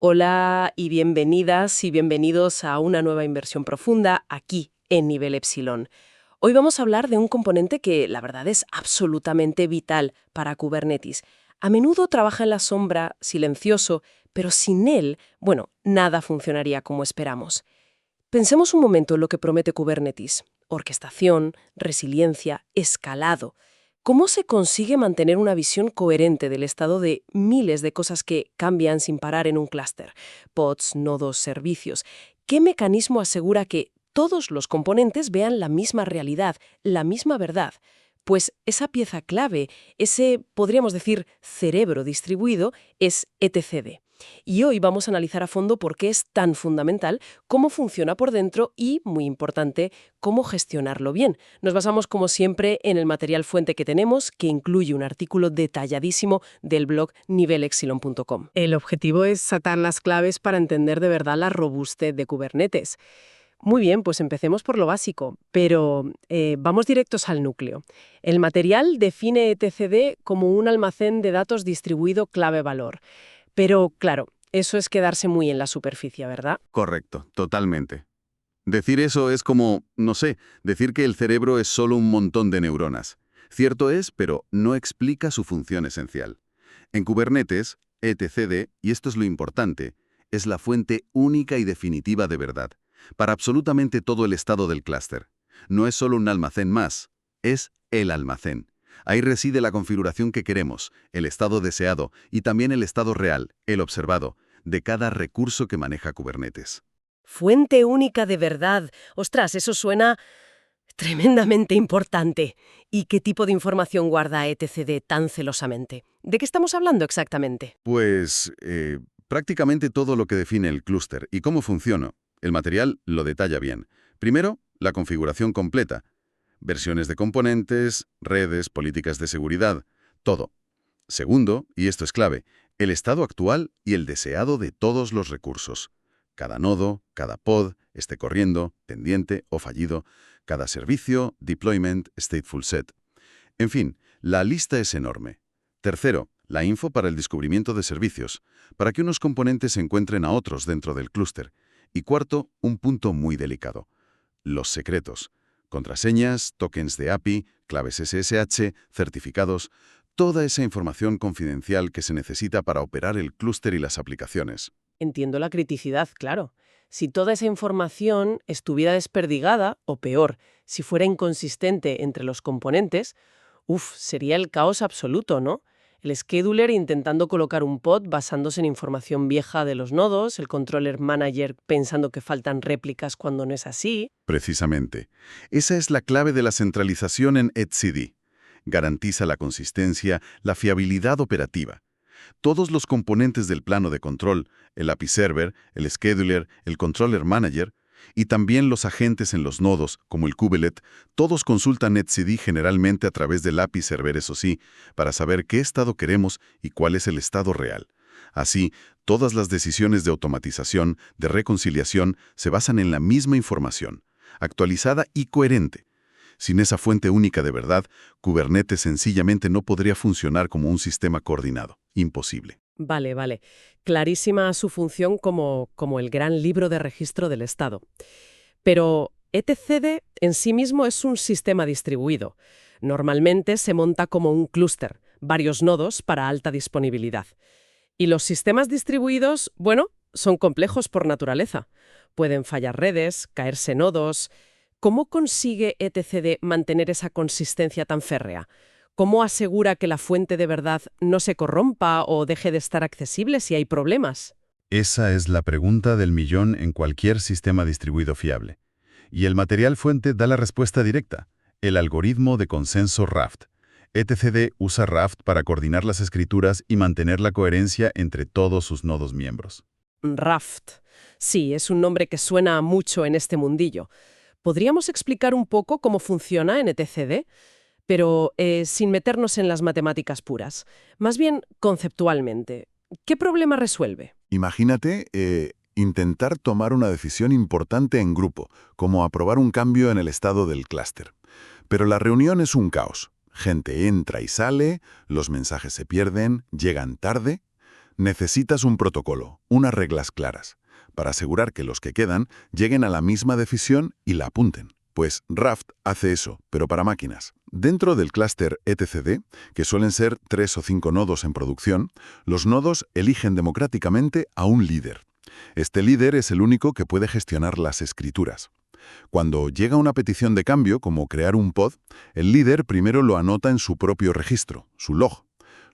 Hola y bienvenidas y bienvenidos a una nueva inversión profunda aquí en Nivel Epsilon. Hoy vamos a hablar de un componente que la verdad es absolutamente vital para Kubernetes. A menudo trabaja en la sombra, silencioso, pero sin él, bueno, nada funcionaría como esperamos. Pensemos un momento en lo que promete Kubernetes. Orquestación, resiliencia, escalado. ¿Cómo se consigue mantener una visión coherente del estado de miles de cosas que cambian sin parar en un clúster? Pods, nodos, servicios. ¿Qué mecanismo asegura que todos los componentes vean la misma realidad, la misma verdad? Pues esa pieza clave, ese, podríamos decir, cerebro distribuido, es etcd. Y hoy vamos a analizar a fondo por qué es tan fundamental, cómo funciona por dentro y, muy importante, cómo gestionarlo bien. Nos basamos, como siempre, en el material fuente que tenemos, que incluye un artículo detalladísimo del blog nivelexilon.com. El objetivo es atar las claves para entender de verdad la robustez de Kubernetes. Muy bien, pues empecemos por lo básico, pero vamos directos al núcleo. El material define etcd como un almacén de datos distribuido clave-valor. Pero, claro, eso es quedarse muy en la superficie, ¿verdad? Correcto, totalmente. Decir eso es como, no sé, decir que el cerebro es solo un montón de neuronas. Cierto es, pero no explica su función esencial. En Kubernetes, etcd, y esto es lo importante, es la fuente única y definitiva de verdad, para absolutamente todo el estado del clúster. No es solo un almacén más, es el almacén. Ahí reside la configuración que queremos, el estado deseado y también el estado real, el observado, de cada recurso que maneja Kubernetes. Fuente única de verdad. Ostras, eso suena tremendamente importante. ¿Y qué tipo de información guarda etcd tan celosamente? ¿De qué estamos hablando exactamente? Pues prácticamente todo lo que define el clúster y cómo funciona. El material lo detalla bien. Primero, la configuración completa. Versiones de componentes, redes, políticas de seguridad, todo. Segundo, y esto es clave, el estado actual y el deseado de todos los recursos. Cada nodo, cada pod, esté corriendo, pendiente o fallido, cada servicio, deployment, stateful set. En fin, la lista es enorme. Tercero, la info para el descubrimiento de servicios, para que unos componentes encuentren a otros dentro del clúster. Y cuarto, un punto muy delicado, los secretos. Contraseñas, tokens de API, claves SSH, certificados, toda esa información confidencial que se necesita para operar el clúster y las aplicaciones. Entiendo la criticidad, claro. Si toda esa información estuviera desperdigada, o peor, si fuera inconsistente entre los componentes, sería el caos absoluto, ¿no? El scheduler intentando colocar un pod basándose en información vieja de los nodos, el controller manager pensando que faltan réplicas cuando no es así. Precisamente. Esa es la clave de la centralización en etcd. Garantiza la consistencia, la fiabilidad operativa. Todos los componentes del plano de control, el API Server, el Scheduler, el Controller Manager, y también los agentes en los nodos, como el kubelet, todos consultan etcd generalmente a través del API Server, eso sí, para saber qué estado queremos y cuál es el estado real. Así, todas las decisiones de automatización, de reconciliación, se basan en la misma información, actualizada y coherente. Sin esa fuente única de verdad, Kubernetes sencillamente no podría funcionar como un sistema coordinado. Imposible. Vale, vale. Clarísima su función como el gran libro de registro del Estado. Pero etcd en sí mismo es un sistema distribuido. Normalmente se monta como un clúster, varios nodos para alta disponibilidad. Y los sistemas distribuidos, bueno, son complejos por naturaleza. Pueden fallar redes, caerse nodos. ¿Cómo consigue etcd mantener esa consistencia tan férrea? ¿Cómo asegura que la fuente de verdad no se corrompa o deje de estar accesible si hay problemas? Esa es la pregunta del millón en cualquier sistema distribuido fiable. Y el material fuente da la respuesta directa, el algoritmo de consenso Raft. etcd usa Raft para coordinar las escrituras y mantener la coherencia entre todos sus nodos miembros. Raft. Sí, es un nombre que suena mucho en este mundillo. ¿Podríamos explicar un poco cómo funciona en etcd? Pero sin meternos en las matemáticas puras. Más bien conceptualmente. ¿Qué problema resuelve? Imagínate intentar tomar una decisión importante en grupo, como aprobar un cambio en el estado del clúster. Pero la reunión es un caos. Gente entra y sale, los mensajes se pierden, llegan tarde. Necesitas un protocolo, unas reglas claras, para asegurar que los que quedan lleguen a la misma decisión y la apunten. Pues Raft hace eso, pero para máquinas. Dentro del clúster etcd, que suelen ser 3 o 5 nodos en producción, los nodos eligen democráticamente a un líder. Este líder es el único que puede gestionar las escrituras. Cuando llega una petición de cambio, como crear un pod, el líder primero lo anota en su propio registro, su log.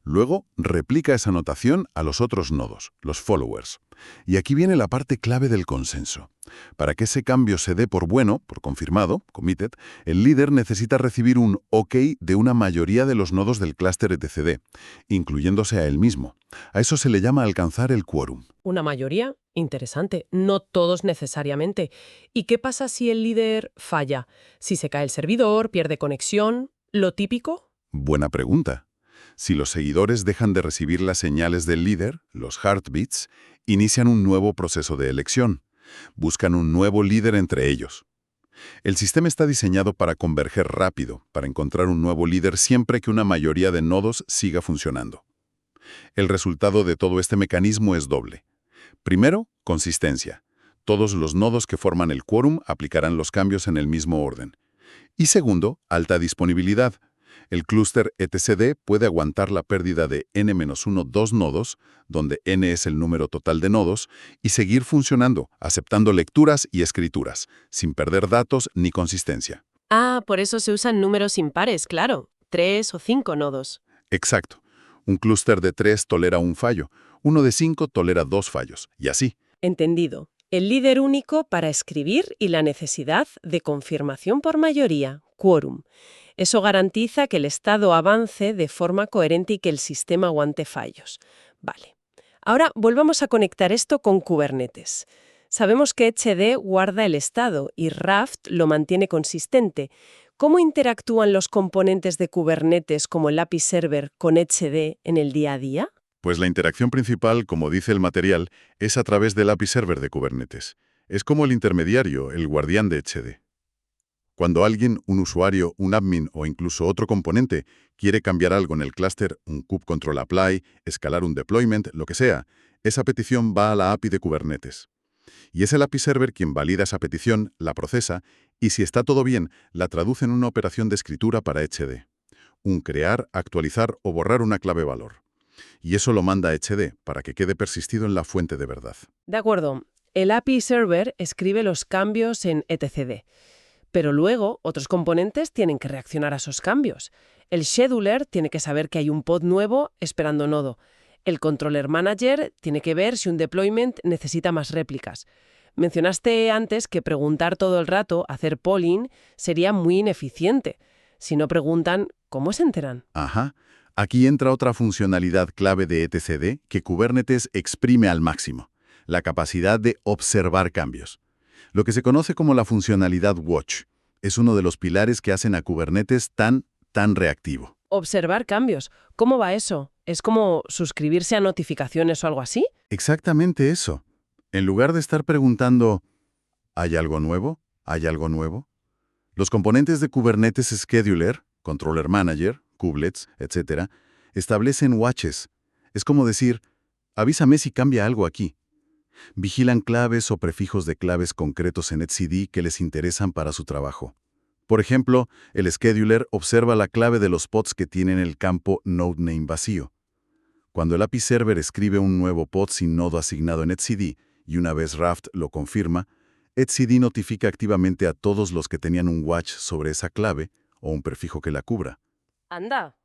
Luego replica esa anotación a los otros nodos, los followers. Y aquí viene la parte clave del consenso. Para que ese cambio se dé por bueno, por confirmado, committed, el líder necesita recibir un OK de una mayoría de los nodos del clúster etcd, incluyéndose a él mismo. A eso se le llama alcanzar el quórum. Una mayoría, interesante. No todos necesariamente. ¿Y qué pasa si el líder falla? Si se cae el servidor, pierde conexión, ¿lo típico? Buena pregunta. Si los seguidores dejan de recibir las señales del líder, los heartbeats, inician un nuevo proceso de elección. Buscan un nuevo líder entre ellos. El sistema está diseñado para converger rápido, para encontrar un nuevo líder siempre que una mayoría de nodos siga funcionando. El resultado de todo este mecanismo es doble. Primero, consistencia. Todos los nodos que forman el quórum aplicarán los cambios en el mismo orden. Y segundo, alta disponibilidad. El clúster etcd puede aguantar la pérdida de n-1 dos nodos, donde n es el número total de nodos, y seguir funcionando, aceptando lecturas y escrituras, sin perder datos ni consistencia. Ah, por eso se usan números impares, claro. 3 o 5 nodos. Exacto. Un clúster de 3 tolera un fallo, uno de 5 tolera 2 fallos, y así. Entendido. El líder único para escribir y la necesidad de confirmación por mayoría, quórum. Eso garantiza que el estado avance de forma coherente y que el sistema aguante fallos. Vale. Ahora volvamos a conectar esto con Kubernetes. Sabemos que etcd guarda el estado y Raft lo mantiene consistente. ¿Cómo interactúan los componentes de Kubernetes como el API Server con etcd en el día a día? Pues la interacción principal, como dice el material, es a través del API Server de Kubernetes. Es como el intermediario, el guardián de etcd. Cuando alguien, un usuario, un admin o incluso otro componente quiere cambiar algo en el clúster, un kubectl apply, escalar un deployment, lo que sea, esa petición va a la API de Kubernetes. Y es el API Server quien valida esa petición, la procesa, y si está todo bien, la traduce en una operación de escritura para etcd. Un crear, actualizar o borrar una clave valor. Y eso lo manda a etcd para que quede persistido en la fuente de verdad. De acuerdo. El API Server escribe los cambios en etcd. Pero luego, otros componentes tienen que reaccionar a esos cambios. El scheduler tiene que saber que hay un pod nuevo esperando nodo. El controller manager tiene que ver si un deployment necesita más réplicas. Mencionaste antes que preguntar todo el rato, hacer polling, sería muy ineficiente. Si no preguntan, ¿cómo se enteran? Ajá. Aquí entra otra funcionalidad clave de etcd que Kubernetes exprime al máximo: la capacidad de observar cambios. Lo que se conoce como la funcionalidad Watch es uno de los pilares que hacen a Kubernetes tan reactivo. Observar cambios. ¿Cómo va eso? ¿Es como suscribirse a notificaciones o algo así? Exactamente eso. En lugar de estar preguntando, ¿hay algo nuevo? ¿Hay algo nuevo? Los componentes de Kubernetes Scheduler, Controller Manager, Kubelets, etc., establecen watches. Es como decir, avísame si cambia algo aquí. Vigilan claves o prefijos de claves concretos en etcd que les interesan para su trabajo. Por ejemplo, el scheduler observa la clave de los pods que tienen el campo nodename vacío. Cuando el API Server escribe un nuevo pod sin nodo asignado en etcd, y una vez Raft lo confirma, etcd notifica activamente a todos los que tenían un watch sobre esa clave o un prefijo que la cubra. Anda,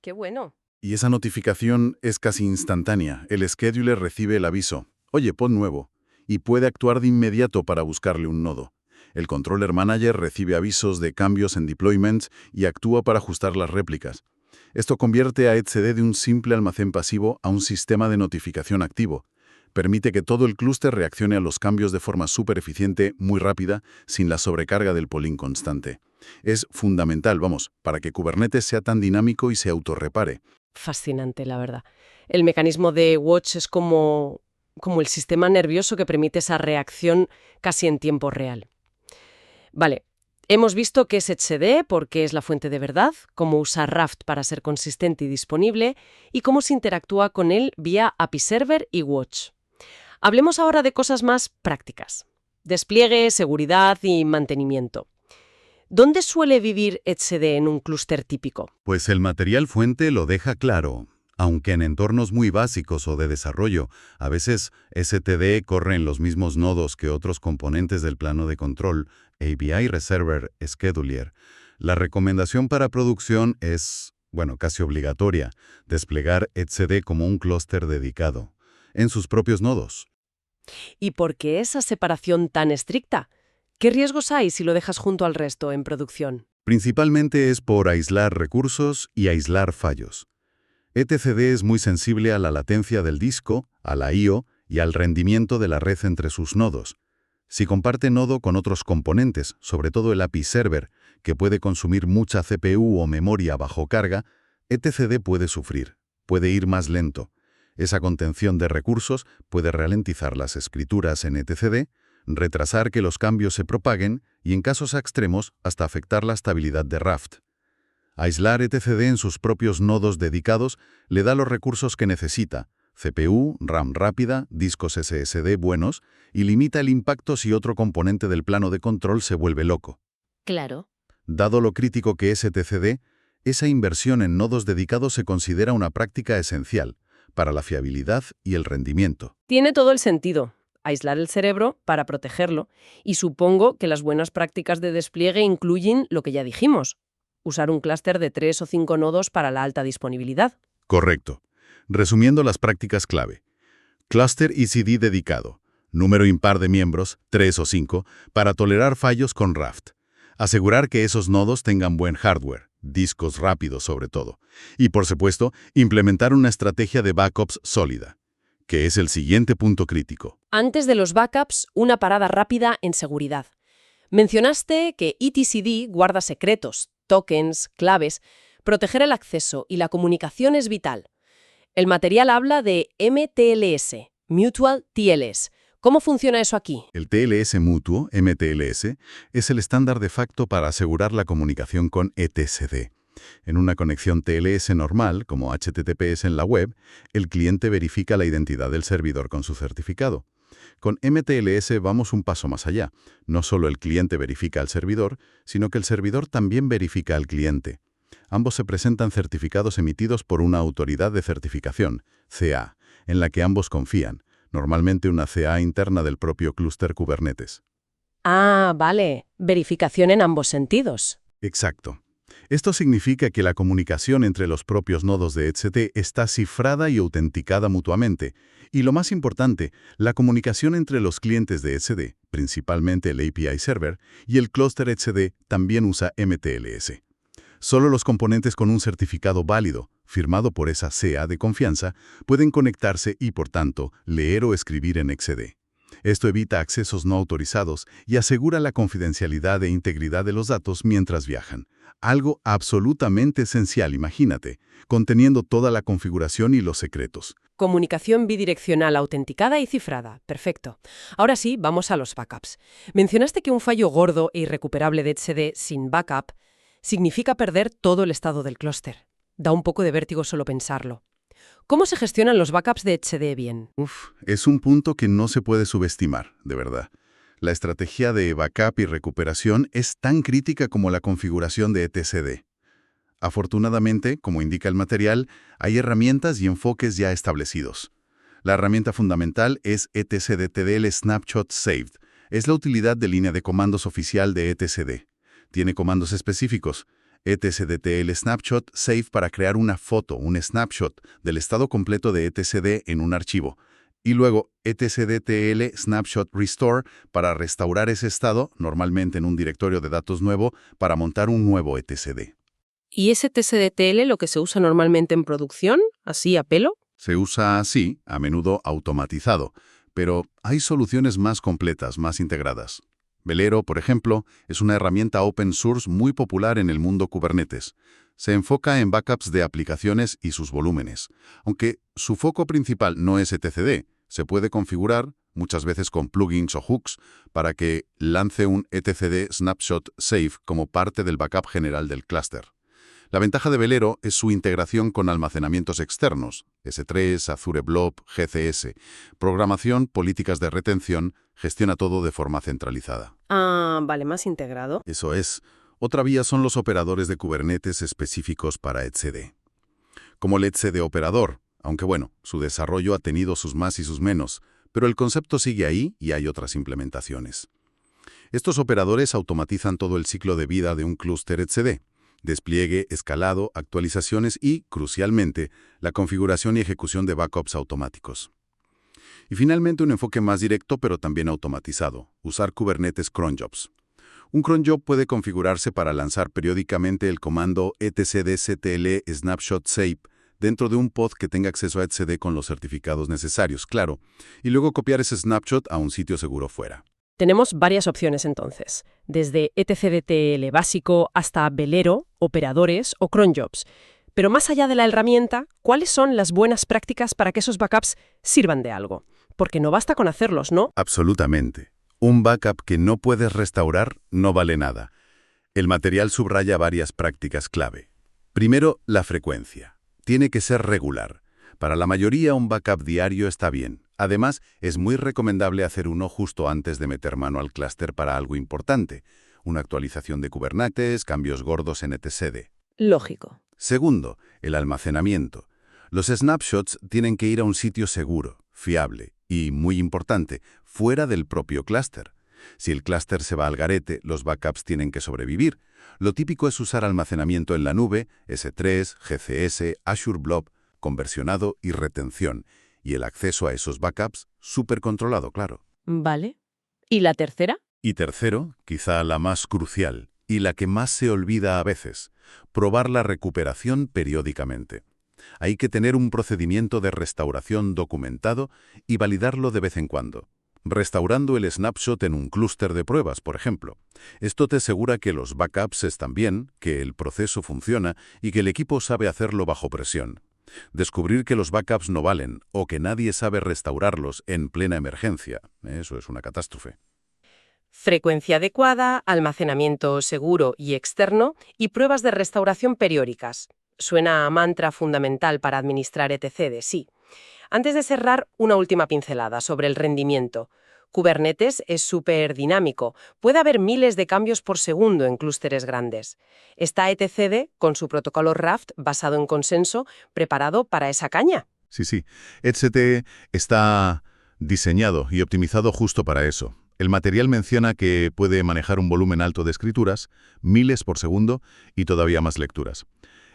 qué bueno. Y esa notificación es casi instantánea. El scheduler recibe el aviso, oye, pod nuevo, y puede actuar de inmediato para buscarle un nodo. El controller manager recibe avisos de cambios en deployments y actúa para ajustar las réplicas. Esto convierte a etcd de un simple almacén pasivo a un sistema de notificación activo. Permite que todo el clúster reaccione a los cambios de forma súper eficiente, muy rápida, sin la sobrecarga del polling constante. Es fundamental, para que Kubernetes sea tan dinámico y se autorrepare. Fascinante, la verdad. El mecanismo de Watch es como el sistema nervioso que permite esa reacción casi en tiempo real. Vale, Hemos visto qué es etcd porque es la fuente de verdad, cómo usar Raft para ser consistente y disponible, y cómo se interactúa con él vía API Server y Watch. Hablemos ahora de cosas más prácticas. Despliegue, seguridad y mantenimiento. ¿Dónde suele vivir etcd en un clúster típico? Pues el material fuente lo deja claro. Aunque en entornos muy básicos o de desarrollo, a veces STD corre en los mismos nodos que otros componentes del plano de control, API Reserver Scheduler. La recomendación para producción es, casi obligatoria, desplegar etcd como un clúster dedicado, en sus propios nodos. ¿Y por qué esa separación tan estricta? ¿Qué riesgos hay si lo dejas junto al resto en producción? Principalmente es por aislar recursos y aislar fallos. etcd es muy sensible a la latencia del disco, a la I/O y al rendimiento de la red entre sus nodos. Si comparte nodo con otros componentes, sobre todo el API Server, que puede consumir mucha CPU o memoria bajo carga, etcd puede sufrir, puede ir más lento. Esa contención de recursos puede ralentizar las escrituras en etcd, retrasar que los cambios se propaguen y, en casos extremos, hasta afectar la estabilidad de Raft. Aislar etcd en sus propios nodos dedicados le da los recursos que necesita, CPU, RAM rápida, discos SSD buenos, y limita el impacto si otro componente del plano de control se vuelve loco. Claro. Dado lo crítico que es etcd, esa inversión en nodos dedicados se considera una práctica esencial para la fiabilidad y el rendimiento. Tiene todo el sentido. Aislar el cerebro para protegerlo, y supongo que las buenas prácticas de despliegue incluyen lo que ya dijimos. Usar un clúster de 3 o 5 nodos para la alta disponibilidad. Correcto. Resumiendo las prácticas clave. Clúster ECD dedicado. Número impar de miembros, 3 o 5, para tolerar fallos con Raft. Asegurar que esos nodos tengan buen hardware, discos rápidos sobre todo. Y, por supuesto, implementar una estrategia de backups sólida, que es el siguiente punto crítico. Antes de los backups, una parada rápida en seguridad. Mencionaste que etcd guarda secretos, tokens, claves. Proteger el acceso y la comunicación es vital. El material habla de MTLS, Mutual TLS. ¿Cómo funciona eso aquí? El TLS mutuo, MTLS, es el estándar de facto para asegurar la comunicación con etcd. En una conexión TLS normal, como HTTPS en la web, el cliente verifica la identidad del servidor con su certificado. Con MTLS vamos un paso más allá. No solo el cliente verifica al servidor, sino que el servidor también verifica al cliente. Ambos se presentan certificados emitidos por una autoridad de certificación, CA, en la que ambos confían, normalmente una CA interna del propio clúster Kubernetes. Ah, vale. Verificación en ambos sentidos. Exacto. Esto significa que la comunicación entre los propios nodos de etcd está cifrada y autenticada mutuamente. Y lo más importante, la comunicación entre los clientes de etcd, principalmente el API Server, y el clúster etcd también usa MTLS. Solo los componentes con un certificado válido, firmado por esa CA de confianza, pueden conectarse y, por tanto, leer o escribir en etcd. Esto evita accesos no autorizados y asegura la confidencialidad e integridad de los datos mientras viajan. Algo absolutamente esencial, imagínate, conteniendo toda la configuración y los secretos. Comunicación bidireccional autenticada y cifrada. Perfecto. Ahora sí, vamos a los backups. Mencionaste que un fallo gordo e irrecuperable de etcd sin backup significa perder todo el estado del clúster. Da un poco de vértigo solo pensarlo. ¿Cómo se gestionan los backups de etcd bien? Es un punto que no se puede subestimar, de verdad. La estrategia de backup y recuperación es tan crítica como la configuración de etcd. Afortunadamente, como indica el material, hay herramientas y enfoques ya establecidos. La herramienta fundamental es etcdtl Snapshot Saved. Es la utilidad de línea de comandos oficial de etcd. Tiene comandos específicos. etcdtl Snapshot Save para crear una foto, un snapshot, del estado completo de etcd en un archivo. Y luego etcdtl Snapshot Restore para restaurar ese estado, normalmente en un directorio de datos nuevo, para montar un nuevo etcd. ¿Y es etcdtl lo que se usa normalmente en producción? ¿Así a pelo? Se usa así, a menudo automatizado, pero hay soluciones más completas, más integradas. Velero, por ejemplo, es una herramienta open source muy popular en el mundo Kubernetes. Se enfoca en backups de aplicaciones y sus volúmenes. Aunque su foco principal no es etcd, se puede configurar, muchas veces con plugins o hooks, para que lance un etcd snapshot safe como parte del backup general del clúster. La ventaja de Velero es su integración con almacenamientos externos, S3, Azure Blob, GCS, programación, políticas de retención, gestiona todo de forma centralizada. Ah, vale, más integrado. Eso es. Otra vía son los operadores de Kubernetes específicos para etcd. Como el etcd operador, aunque bueno, su desarrollo ha tenido sus más y sus menos, pero el concepto sigue ahí y hay otras implementaciones. Estos operadores automatizan todo el ciclo de vida de un clúster etcd. Despliegue, escalado, actualizaciones y, crucialmente, la configuración y ejecución de backups automáticos. Y finalmente un enfoque más directo pero también automatizado, usar Kubernetes cron jobs. Un cron job puede configurarse para lanzar periódicamente el comando etcd-ctl snapshot save dentro de un pod que tenga acceso a etcd con los certificados necesarios, claro, y luego copiar ese snapshot a un sitio seguro fuera. Tenemos varias opciones entonces, desde etcdtl básico hasta Velero, operadores o cron jobs. Pero más allá de la herramienta, ¿cuáles son las buenas prácticas para que esos backups sirvan de algo? Porque no basta con hacerlos, ¿no? Absolutamente. Un backup que no puedes restaurar no vale nada. El material subraya varias prácticas clave. Primero, la frecuencia. Tiene que ser regular. Para la mayoría, un backup diario está bien. Además, es muy recomendable hacer uno justo antes de meter mano al clúster para algo importante. Una actualización de Kubernetes, cambios gordos en etcd. Lógico. Segundo, el almacenamiento. Los snapshots tienen que ir a un sitio seguro, fiable y, muy importante, fuera del propio clúster. Si el clúster se va al garete, los backups tienen que sobrevivir. Lo típico es usar almacenamiento en la nube, S3, GCS, Azure Blob, conversionado y retención. Y el acceso a esos backups súper controlado, claro. Vale. ¿Y la tercera? Y tercero, quizá la más crucial, y la que más se olvida a veces, probar la recuperación periódicamente. Hay que tener un procedimiento de restauración documentado y validarlo de vez en cuando. Restaurando el snapshot en un clúster de pruebas, por ejemplo. Esto te asegura que los backups están bien, que el proceso funciona y que el equipo sabe hacerlo bajo presión. Descubrir que los backups no valen o que nadie sabe restaurarlos en plena emergencia, eso es una catástrofe. Frecuencia adecuada, almacenamiento seguro y externo y pruebas de restauración periódicas. Suena a mantra fundamental para administrar etcd, sí. Antes de cerrar, una última pincelada sobre el rendimiento. Kubernetes es súper dinámico. Puede haber miles de cambios por segundo en clústeres grandes. Está etcd, con su protocolo Raft basado en consenso, preparado para esa caña. Sí. etcd está diseñado y optimizado justo para eso. El material menciona que puede manejar un volumen alto de escrituras, miles por segundo y todavía más lecturas.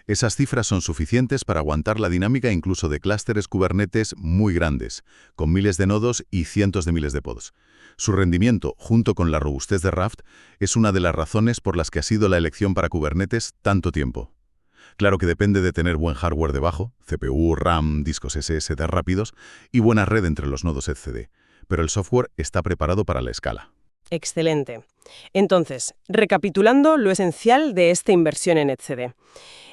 Esas cifras son suficientes para aguantar la dinámica incluso de clústeres Kubernetes muy grandes, con miles de nodos y cientos de miles de pods. Su rendimiento, junto con la robustez de Raft, es una de las razones por las que ha sido la elección para Kubernetes tanto tiempo. Claro que depende de tener buen hardware debajo, CPU, RAM, discos SSD rápidos y buena red entre los nodos etcd, pero el software está preparado para la escala. Excelente. Entonces, recapitulando lo esencial de esta inversión en etcd.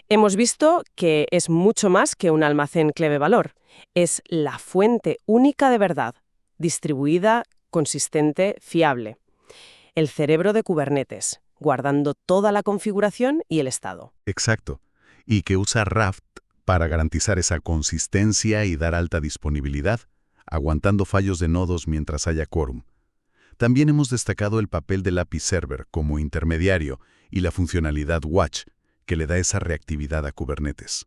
Hemos visto que es mucho más que un almacén clave valor. Es la fuente única de verdad, distribuida, consistente, fiable. El cerebro de Kubernetes, guardando toda la configuración y el estado. Exacto. Y que usa Raft para garantizar esa consistencia y dar alta disponibilidad, aguantando fallos de nodos mientras haya quórum. También hemos destacado el papel del API Server como intermediario y la funcionalidad Watch, que le da esa reactividad a Kubernetes.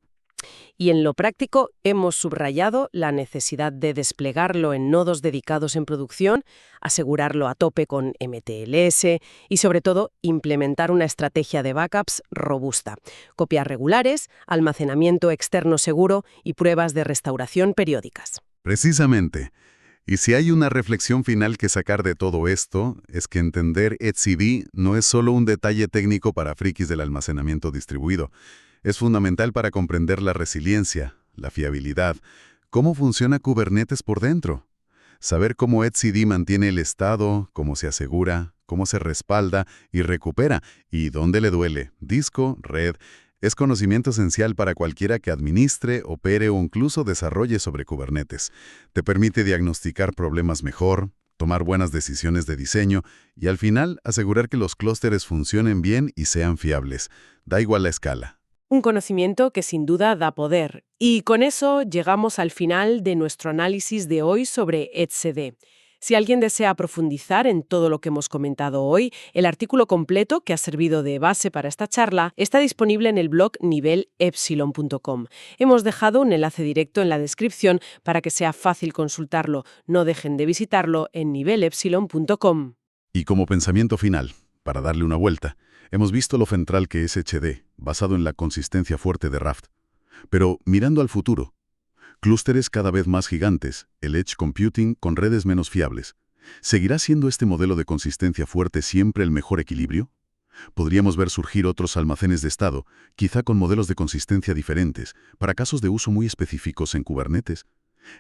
Y en lo práctico hemos subrayado la necesidad de desplegarlo en nodos dedicados en producción, asegurarlo a tope con MTLS y, sobre todo, implementar una estrategia de backups robusta, copias regulares, almacenamiento externo seguro y pruebas de restauración periódicas. Precisamente. Y si hay una reflexión final que sacar de todo esto, es que entender etcd no es solo un detalle técnico para frikis del almacenamiento distribuido. Es fundamental para comprender la resiliencia, la fiabilidad, cómo funciona Kubernetes por dentro. Saber cómo etcd mantiene el estado, cómo se asegura, cómo se respalda y recupera, y dónde le duele, disco, red, Es conocimiento esencial para cualquiera que administre, opere o incluso desarrolle sobre Kubernetes. Te permite diagnosticar problemas mejor, tomar buenas decisiones de diseño y al final asegurar que los clústeres funcionen bien y sean fiables. Da igual la escala. Un conocimiento que sin duda da poder. Y con eso llegamos al final de nuestro análisis de hoy sobre etcd. Si alguien desea profundizar en todo lo que hemos comentado hoy, el artículo completo que ha servido de base para esta charla está disponible en el blog nivelepsilon.com. Hemos dejado un enlace directo en la descripción para que sea fácil consultarlo. No dejen de visitarlo en nivelepsilon.com. Y como pensamiento final, para darle una vuelta, hemos visto lo central que es HD, basado en la consistencia fuerte de Raft. Pero mirando al futuro, clústeres cada vez más gigantes, el Edge Computing con redes menos fiables. ¿Seguirá siendo este modelo de consistencia fuerte siempre el mejor equilibrio? Podríamos ver surgir otros almacenes de estado, quizá con modelos de consistencia diferentes, para casos de uso muy específicos en Kubernetes.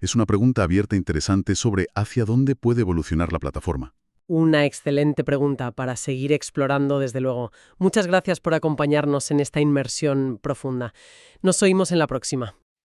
Es una pregunta abierta e interesante sobre hacia dónde puede evolucionar la plataforma. Una excelente pregunta para seguir explorando, desde luego. Muchas gracias por acompañarnos en esta inmersión profunda. Nos oímos en la próxima.